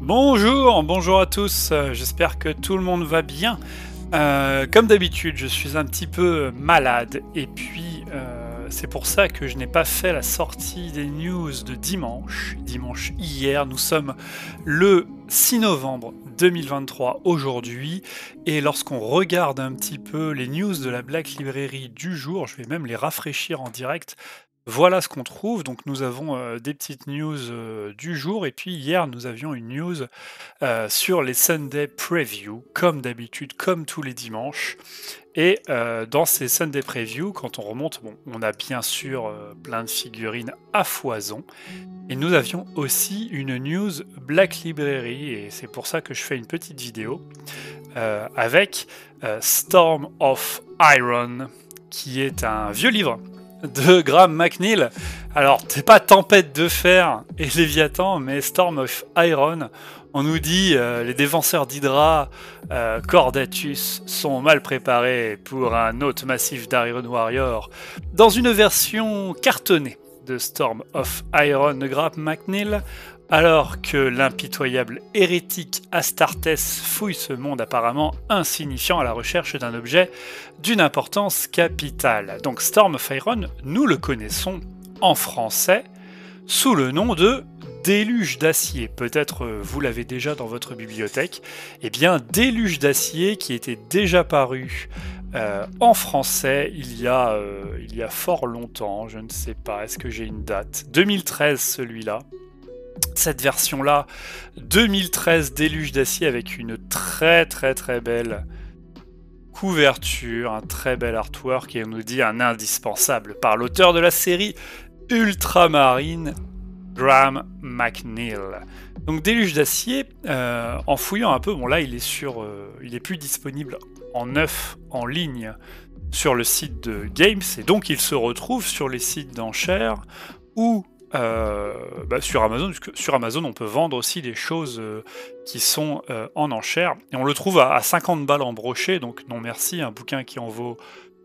Bonjour à tous, j'espère que tout le monde va bien. Comme d'habitude, je suis un petit peu malade et puis c'est pour ça que je n'ai pas fait la sortie des news de dimanche hier. Nous sommes le 6 novembre 2023 aujourd'hui et lorsqu'on regarde un petit peu les news de la Black Library du jour, je vais même les rafraîchir en direct. Voilà ce qu'on trouve. Donc nous avons des petites news du jour et puis hier nous avions une news sur les Sunday Preview, comme d'habitude, comme tous les dimanches. Et dans ces Sunday Preview, quand on remonte, on a bien sûr plein de figurines à foison. Et nous avions aussi une news Black Library, et c'est pour ça que je fais une petite vidéo avec Storm of Iron, qui est un vieux livre de Graham McNeill. Alors, c'est pas Tempête de Fer et Léviathan, mais Storm of Iron. On nous dit les défenseurs d'Hydra, Cordatus, sont mal préparés pour un autre massif d'Iron Warrior dans une version cartonnée de Storm of Iron de Graham McNeill, alors que l'impitoyable hérétique Astartes fouille ce monde apparemment insignifiant à la recherche d'un objet d'une importance capitale. Donc Storm of Iron, nous le connaissons en français sous le nom de Déluge d'acier. Peut-être vous l'avez déjà dans votre bibliothèque. Eh bien, Déluge d'acier qui était déjà paru en français il y a fort longtemps, je ne sais pas, est-ce que j'ai une date 2013 celui-là. Cette version-là, 2013 Déluge d'acier avec une très belle couverture, un très bel artwork et on nous dit un indispensable par l'auteur de la série Ultramarine, Graham McNeill. Donc Déluge d'acier, en fouillant un peu, bon là il est plus disponible en neuf en ligne sur le site de Games et donc il se retrouve sur les sites d'enchères ou sur Amazon, puisque sur Amazon on peut vendre aussi des choses qui sont en enchère et on le trouve à 50 balles en brochet, donc non merci, un bouquin qui en vaut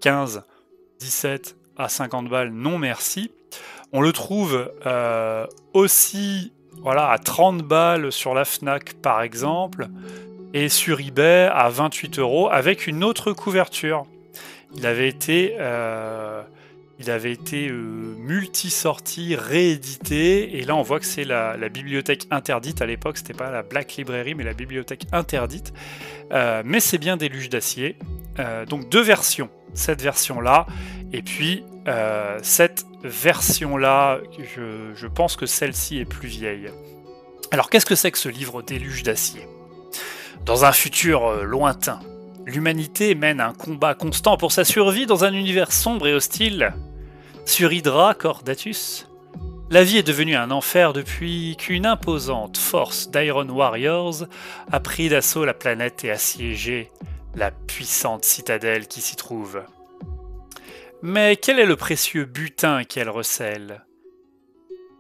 15, 17 à 50 balles, non merci. On le trouve aussi à 30 balles sur la Fnac par exemple et sur eBay à 28 € avec une autre couverture. Il avait été multi-sorti, réédité, et là on voit que c'est la bibliothèque interdite. À l'époque, c'était pas la Black Library, mais la bibliothèque interdite. Mais c'est bien Déluge d'acier. Donc deux versions. Cette version-là, et puis cette version-là, je pense que celle-ci est plus vieille. Alors qu'est-ce que c'est que ce livre Déluge d'acier ? Dans un futur lointain, l'humanité mène un combat constant pour sa survie dans un univers sombre et hostile. Sur Hydra, Cordatus, la vie est devenue un enfer depuis qu'une imposante force d'Iron Warriors a pris d'assaut la planète et assiégé la puissante citadelle qui s'y trouve. Mais quel est le précieux butin qu'elle recèle,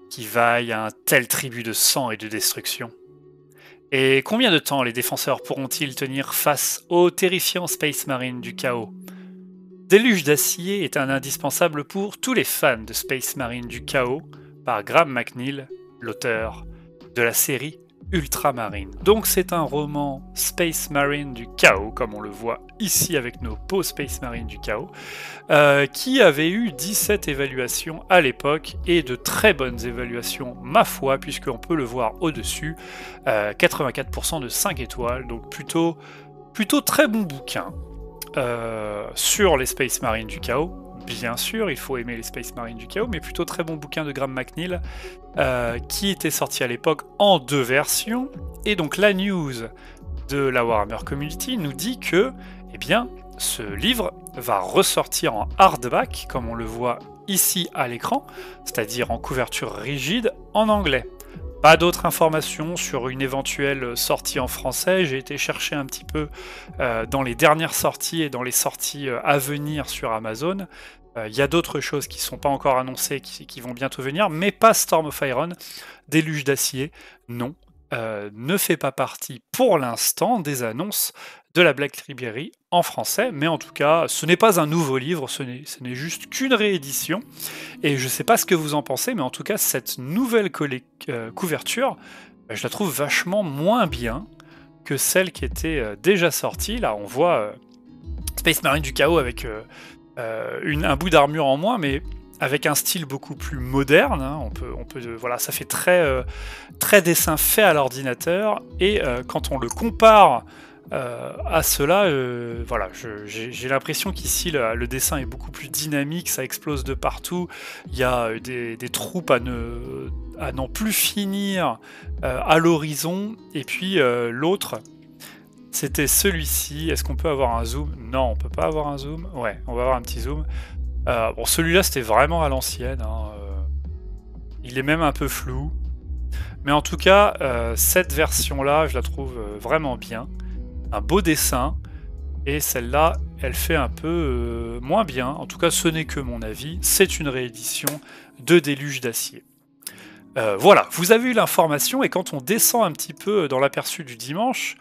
qui vaille un tel tribut de sang et de destruction ? Et combien de temps les défenseurs pourront-ils tenir face aux terrifiants Space Marines du chaos ? Déluge d'acier est un indispensable pour tous les fans de Space Marine du chaos par Graham McNeill, l'auteur de la série Ultramarine. Donc c'est un roman Space Marine du chaos, comme on le voit ici avec nos beaux Space Marine du chaos, qui avait eu 17 évaluations à l'époque et de très bonnes évaluations, ma foi, puisqu'on peut le voir au-dessus, 84% de 5 étoiles, donc plutôt très bon bouquin. Sur les Space Marines du chaos, bien sûr, il faut aimer les Space Marines du chaos, mais plutôt très bon bouquin de Graham McNeill, qui était sorti à l'époque en deux versions, et donc la news de la Warhammer Community nous dit que, ce livre va ressortir en hardback, comme on le voit ici à l'écran, c'est-à-dire en couverture rigide en anglais. Pas d'autres informations sur une éventuelle sortie en français. J'ai été chercher un petit peu dans les dernières sorties et dans les sorties à venir sur Amazon. Il y a d'autres choses qui ne sont pas encore annoncées, qui vont bientôt venir, mais pas Storm of Iron. Déluge d'acier, non, ne fait pas partie pour l'instant des annonces de la Black Library en français, mais en tout cas, ce n'est pas un nouveau livre, ce n'est juste qu'une réédition, et je ne sais pas ce que vous en pensez, mais en tout cas, cette nouvelle couverture je la trouve vachement moins bien que celle qui était déjà sortie. Là, on voit Space Marine du Chaos avec un bout d'armure en moins, mais avec un style beaucoup plus moderne. Hein. Voilà, ça fait très dessin fait à l'ordinateur. Et quand on le compare à cela, voilà, j'ai l'impression qu'ici le dessin est beaucoup plus dynamique, ça explose de partout. Il y a des troupes à n'en plus finir à l'horizon. Et puis l'autre, c'était celui-ci. Est-ce qu'on peut avoir un zoom? Non, on peut pas avoir un zoom. Ouais, on va avoir un petit zoom. Bon, celui-là, c'était vraiment à l'ancienne. Hein. Il est même un peu flou. Mais en tout cas, cette version-là, je la trouve vraiment bien. Un beau dessin. Et celle-là, elle fait un peu moins bien. En tout cas, ce n'est que mon avis. C'est une réédition de Déluge d'acier. Voilà, vous avez eu l'information. Et quand on descend un petit peu dans l'aperçu du dimanche,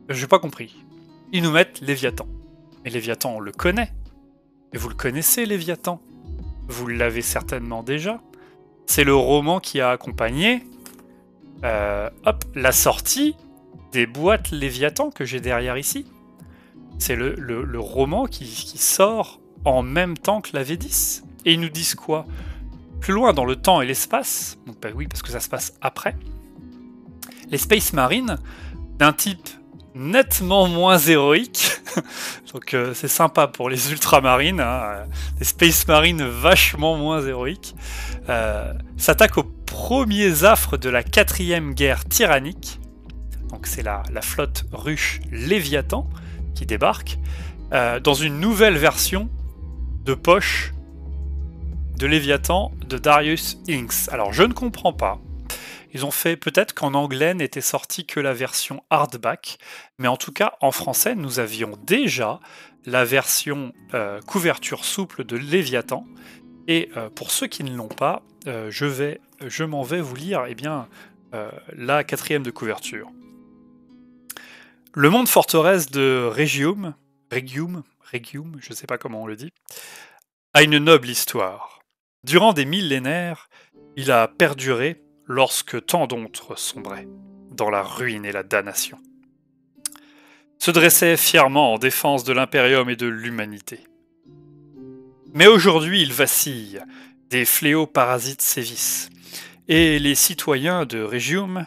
j'ai pas compris. Ils nous mettent Léviathan. Et Léviathan, on le connaît. Et vous le connaissez, Léviathan. Vous l'avez certainement déjà. C'est le roman qui a accompagné la sortie des boîtes Léviathan que j'ai derrière ici. C'est le roman qui sort en même temps que la V10. Et ils nous disent quoi? Plus loin dans le temps et l'espace, donc bah oui, parce que ça se passe après, les Space Marines, d'un type nettement moins héroïque, donc c'est sympa pour les ultramarines, hein, les Space Marines vachement moins héroïques, s'attaquent aux premiers affres de la 4e guerre tyrannique. Donc c'est la flotte ruche Léviathan qui débarque dans une nouvelle version de poche de Léviathan de Darius Inks. Alors je ne comprends pas. Ils ont fait peut-être qu'en anglais n'était sortie que la version hardback, mais en tout cas en français nous avions déjà la version couverture souple de Léviathan. Et pour ceux qui ne l'ont pas, je m'en vais vous lire la 4e de couverture. Le monde forteresse de Regium, je ne sais pas comment on le dit, a une noble histoire. Durant des millénaires, il a perduré lorsque tant d'autres sombraient dans la ruine et la damnation. Se dressait fièrement en défense de l'impérium et de l'humanité. Mais aujourd'hui, il vacille, des fléaux parasites sévissent, et les citoyens de Regium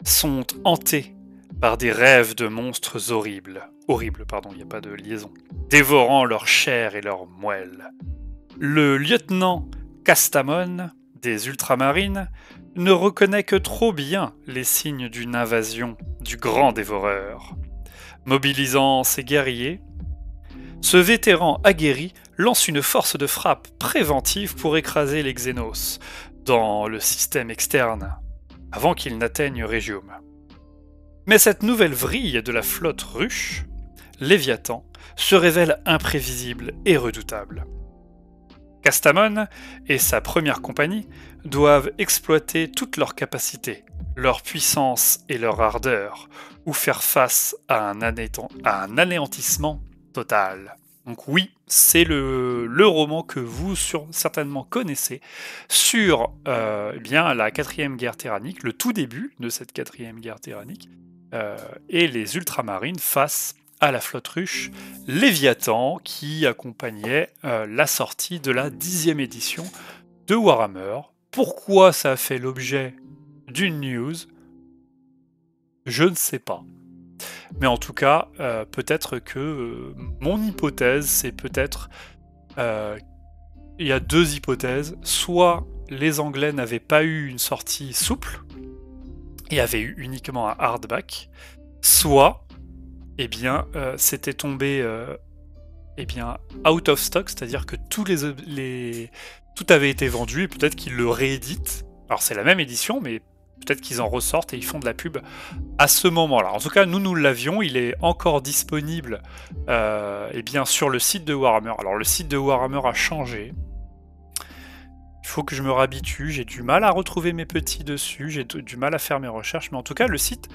sont hantés par des rêves de monstres horribles, il n'y a pas de liaison, dévorant leur chair et leur moelle. Le lieutenant Castamon des Ultramarines ne reconnaît que trop bien les signes d'une invasion du grand dévoreur. Mobilisant ses guerriers, ce vétéran aguerri lance une force de frappe préventive pour écraser les Xénos dans le système externe, avant qu'ils n'atteignent Regium. Mais cette nouvelle vrille de la flotte ruche, Léviathan, se révèle imprévisible et redoutable. Castamon et sa première compagnie doivent exploiter toutes leurs capacités, leur puissance et leur ardeur, ou faire face à un anéantissement total. Donc oui, c'est le roman que vous certainement connaissez sur la 4e guerre tyrannique, le tout début de cette 4e guerre tyrannique, et les ultramarines face à la flotte ruche Léviathan qui accompagnait la sortie de la 10e édition de Warhammer. Pourquoi ça a fait l'objet d'une news? Je ne sais pas. Mais en tout cas, peut-être que mon hypothèse, c'est peut-être... il y a deux hypothèses. Soit les Anglais n'avaient pas eu une sortie souple, et avaient eu uniquement un hardback, soit... c'était tombé out of stock, c'est-à-dire que tout avait été vendu et peut-être qu'ils le rééditent. Alors c'est la même édition, mais peut-être qu'ils en ressortent et ils font de la pub à ce moment-là. En tout cas, nous l'avions, il est encore disponible sur le site de Warhammer. Alors le site de Warhammer a changé. Il faut que je me réhabitue, j'ai du mal à retrouver mes petits dessus, j'ai du mal à faire mes recherches, mais en tout cas le site...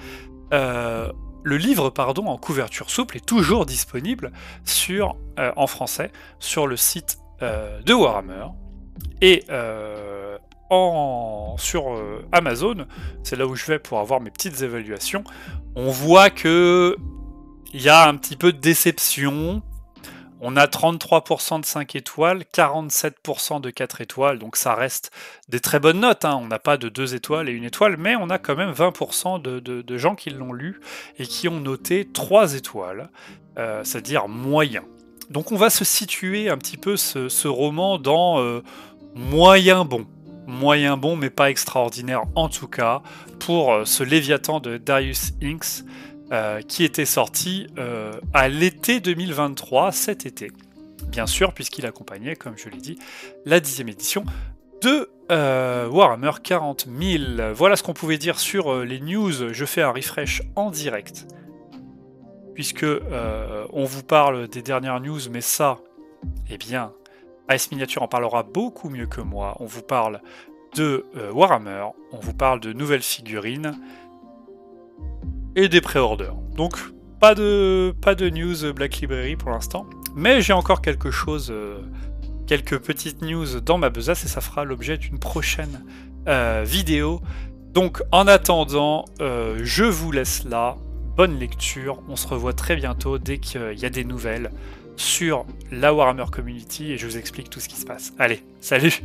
Le livre, en couverture souple est toujours disponible en français sur le site de Warhammer. Et sur Amazon, c'est là où je vais pour avoir mes petites évaluations, on voit que il y a un petit peu de déception. On a 33% de 5 étoiles, 47% de 4 étoiles, donc ça reste des très bonnes notes, hein. On n'a pas de 2 étoiles et 1 étoile, mais on a quand même 20% de gens qui l'ont lu et qui ont noté 3 étoiles, c'est-à-dire moyen. Donc on va se situer un petit peu ce roman dans moyen bon. Moyen bon, mais pas extraordinaire en tout cas, pour ce Léviathan de Darius Inks, qui était sorti à l'été 2023, cet été. Bien sûr, puisqu'il accompagnait, comme je l'ai dit, la 10e édition de Warhammer 40 000. Voilà ce qu'on pouvait dire sur les news. Je fais un refresh en direct, puisque on vous parle des dernières news, mais ça, eh bien, Ice Miniature en parlera beaucoup mieux que moi. On vous parle de Warhammer, on vous parle de nouvelles figurines, et des pré-orders. Donc pas de news Black Library pour l'instant, mais j'ai encore quelque chose, quelques petites news dans ma besace et ça fera l'objet d'une prochaine vidéo. Donc en attendant, je vous laisse là, bonne lecture, on se revoit très bientôt dès qu'il y a des nouvelles sur la Warhammer Community et je vous explique tout ce qui se passe. Allez, salut!